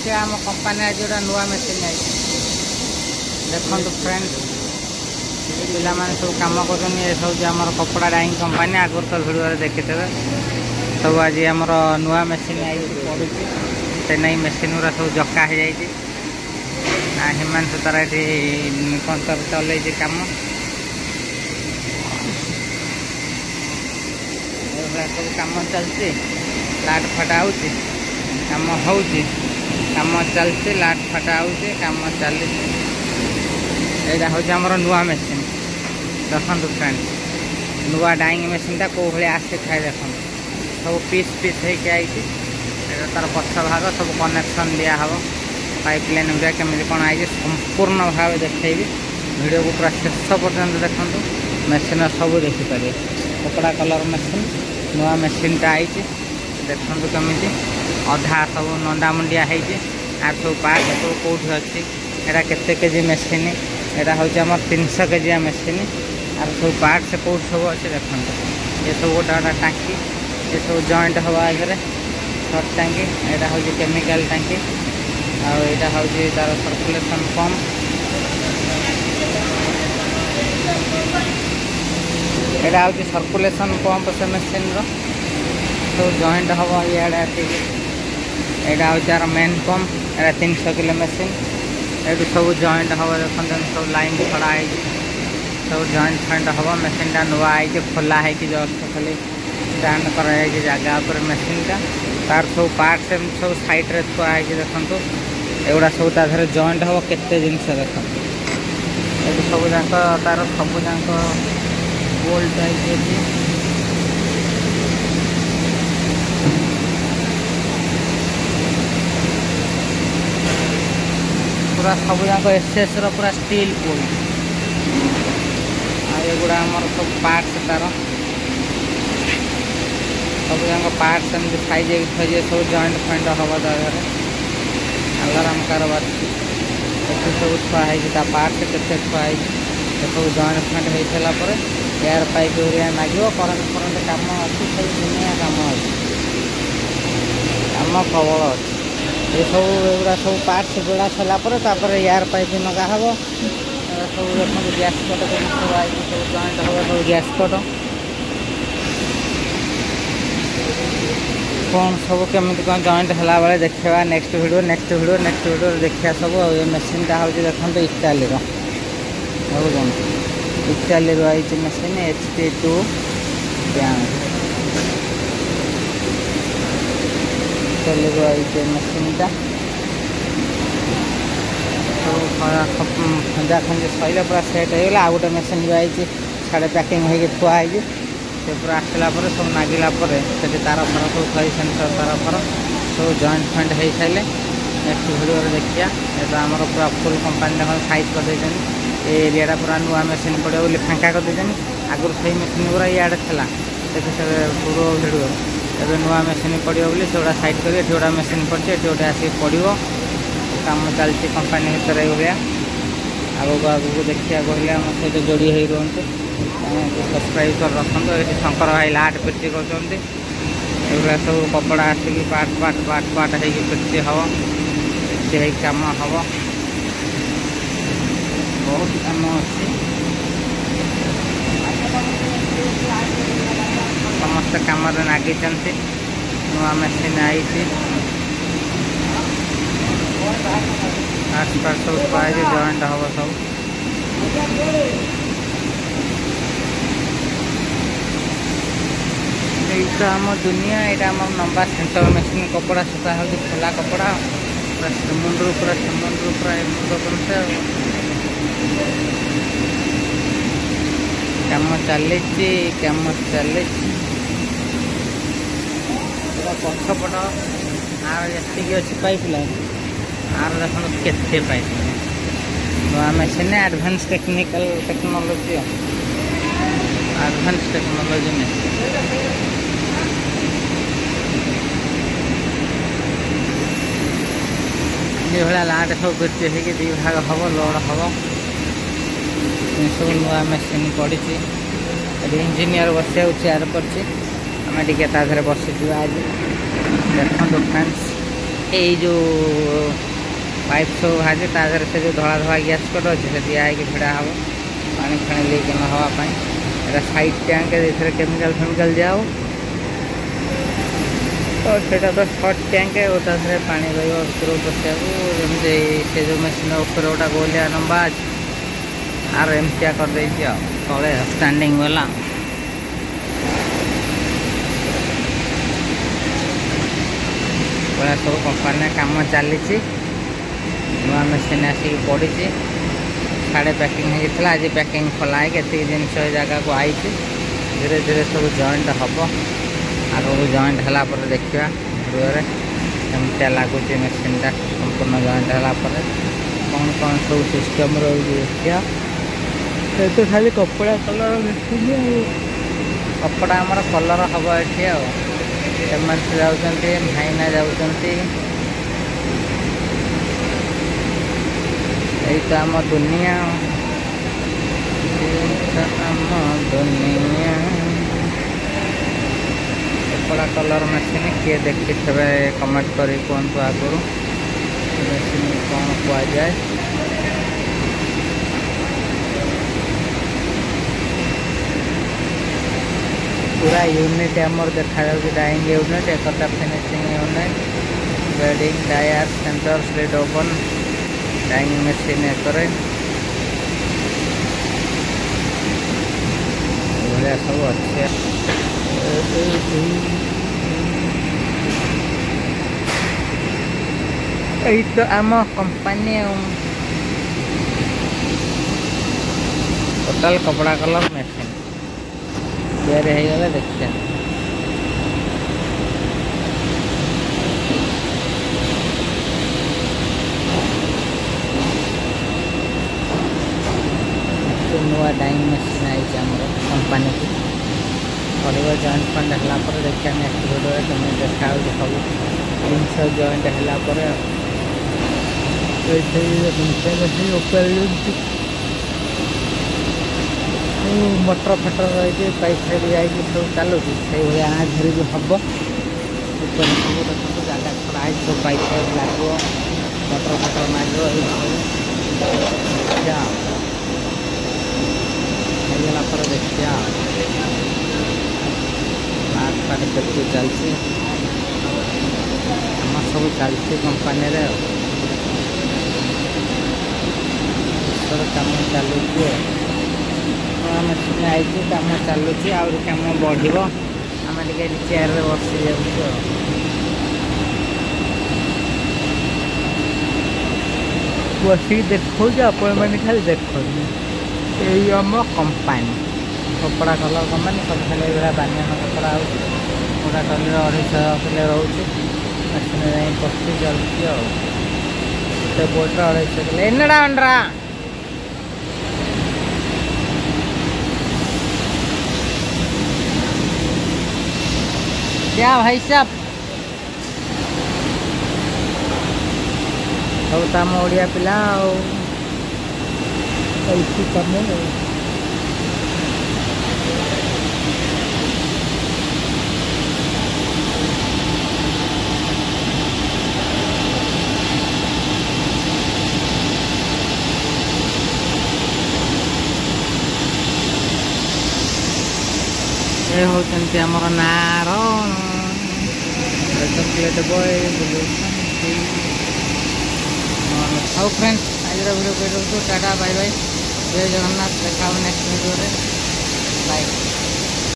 देखिए आम कंपानी आज गोटा नुआ मेसीन आई देखो फ्रेंड्स पिला माने सब कम कर सब आम कपड़ा डाइंग कंपानी आगुरी तो भिडियो देखिथे सब आज आम नुआ मेसीन आई पड़ू से नहीं मेसीन गुरा सब जका हो जाए हिमांशु तार ये कौन सब चल कम सब कम चलती लाट फटा कम हो कम चलती लाट फटा कम चली यहाँ हूँ आम नुआ मेसीन देखो फ्रेंड्स नुआ डाइंग मेसीन टा कौ भाई आसी थाए देखो सब पीस पीस होती तार पछ भाग सब कनेक्शन दिहब पाइप लाइन गुरा केमी कौन आई संपूर्ण भाव देखी वीडियो को पूरा शेष पर्यंत देखो मेसीन सब देखिपारे कपड़ा कलर मेसीन नुआ मेसीन टा आई देखो कमी अधा सब नंदा मुंडिया आर सब पार्ट सब कौटी अच्छी एटा केते केजी मेसीन एटा हूँ आम 300 केजिया मेसीन आर सब पार्ट से कौट सब अच्छे देखो ये सब गोटा गोटा टांकी ये सब जॉइंट हवा आगे शर्ट टांकी यहाँ हूँ केमिकल टांकी आईटा हूँ तार सर्कुलेशन पंप यहाँ हूँ सर्कुलेशन पंप से मेसीन सब जॉइंट हम इे यहाँ हूँ तार मेन पंप यहाँ 300 किलो मेसीन ये सब जॉइंट हम देखते सब लाइन छड़ा सब जॉइंट फॉइंट हम मेसीन टा नुआ आई खोला है जस्ट खाली स्टैंड कर जगह पर मेसीन टा तार सब पार्ट से सब साइड रे थुआई देखो एगुड़ा सब तार जॉइंट हम केते जिनस देख ये सब जाक तार सब जाक बोल्ट आई पूरा सब जाक एसएस पूरा स्टील बोल्ट आगुड़ा आम सब पार्ट्स तार सब जाक पार्ट्स एमती साइज थी सब जॉइंट फॉइंट हम तार अलार्म कार बाजू सब थुआई पार्ट के थुआई सब जॉइंट फॉइंट हो सारापर एयर पाइप लगे करंट फरंट कम अच्छी सब दुनिया कम अच्छी कम प्रबल अच्छी ये सब एगुड़ा सब पार्ट्स जोड़ा सारापर एयर पाइप नगा हम सब देखो गैस कट सब आई सब जॉइंट हम सब गैस कट कौन सब केमी कौन जॉइंट है बेले देखा नेक्स्ट वीडियो देखा सब ये मेसीन टा हूँ देखो इटाली इटाली आई मेसीन HP2 इटाली आई मेसीन टा खंजा खंजी सैले पूरा सेट होगा आ गए मेसीन भी आई साढ़े पैकिंग हो थुआई से पूरा आसला सब नागिला से तार फर सब थी सेंसर तार फर सब जॉइंट फॉइंट हो सारे नेक्स्ट वीडियो देखिए ये तो आम पूरा फुल कंपानी देख साइज कर एरिया पूरा नुआ मेसीन पड़े बोली फांका कर आगुरी से मेसीन गुरा इे था देखिए से पूरा भिडियो एवं नुआ मेसीन पड़ो बोली से गुड़ा साइड कर गोटा मेसीन पड़े ये गोटे आसिक पड़ो कम चलती कंपानी भर ये आगू आगू देखिए गले आम सहित जोड़ी हो रुहतु सब्सक्राइब कर रखु ये शंकर भाई लाट पेटी कर सब कपड़ा आसिक पार्ट पार्ट पार्ट पार्ट हो पेटी हम पेटी कम हम बहुत कम अच्छी समस्त कम लगी नुआ मेसीन आई पार्ट पार्ट सब थुआई जॉइंट हम सब तो आम दुनिया यहाँ आम नंबा सेंटर मेसीन कपड़ा सुखा हो खोला कपड़ा पूरा समुद्र पूरा मुंड करते कम चली पछपट आर जी अच्छी पाइप लाइन आर देखो केते पाइप नुआ मेसीन एडवांस टेक्नोलॉजी मेसीन ये भाया लाट सब पेटी हो दी भाग हम लोड हम सब नुआ मेसीन पड़ी इंजीनियर बसिया चेयर पड़ी आम टे बसीजा आज देखो फ्रेंड्स এই जो पाइप सब बाहर तादेह से जो धला धला गैस कट अच्छे से दिखाई भिड़ा हम पानी फाणी लीक न हाँपाई साइड टैंक केमिकल फेमिकल दिया तो सेटा तो शॉर्ट टैंक गोटा से पानी रही बसिया जमी से जो मेसीन ऊपर गोटा गोलिया लंबा अच्छे आर एमतिया कर तले स्टैंडिंग वाला सब कंपानी काम चली नुआ मेसीन आसिक पड़ी साढ़े पैकिंग होता आज पैकिंग खोला है जिन जगह को आई धीरे धीरे सब जॉइंट हम आगे जॉइंट है देखा भिडियो एमती लगुच मेसीनटा संपूर्ण जॉइंट है कौन कौन सब सिस्टम रही देखा तो खाली कपड़ा कलर मेसीन कपड़ा आमर कलर हम ये एमएनसी जाऊँगी भाईना जाऊँगी यही तो आम दुनिया दुनिया कपड़ा कलर मेसीन किए देखी थे कमेंट कर कहतु आगुरी मेसीन कौन कहुए पूरा यूनिट आमर देखा डाइंग यूनिट एक फिनिशिंग यूनिट बेडिंग टायर सेंटर स्लिड ओपन डाइंग मेसीन एक सब अच्छे यही तो आम कंपानी टोटाल कपड़ा कलर मेसीन तैयारी देखिए नुआ डाइंग मेसीन आई कंपानी की कर जॉइंट फंड है देखिए नेक्स्ट वीडियो तुम्हें देखा सब जिन जॉइंट है मोटर फटर रही पाइप भी जाए सब चलुँ से भाया धरी हम ऊपर सब देखो जगह खड़ा है सब पाइप लगे मोटर फटर मार देखा देखिया लाट फाट देखिए चलती आम सब चलती कंपानी काम चलुचे मेसीन आई कम चलुची आम बढ़ आम चेयर बसी जाऊँ बसिक देखो आपण मैंने खाली देखो यही आम कंपानी कपड़ा कलर कंपानी सब खाली ये बानियान कपड़ा पूरा कलर 250 किलो रोचे मेसीन जा पशि चलती बोट 250 किलो एनड़ा अंडरा क्या भाई साहब सब तो आम ओडिया पिला कम ये होती आमर नार चॉकलेट बॉय हाउ फ्रेंड्स आज वीडियो टाटा बाय बाय जय जगन्नाथ देखा नेक्स्ट वीडियो बाय।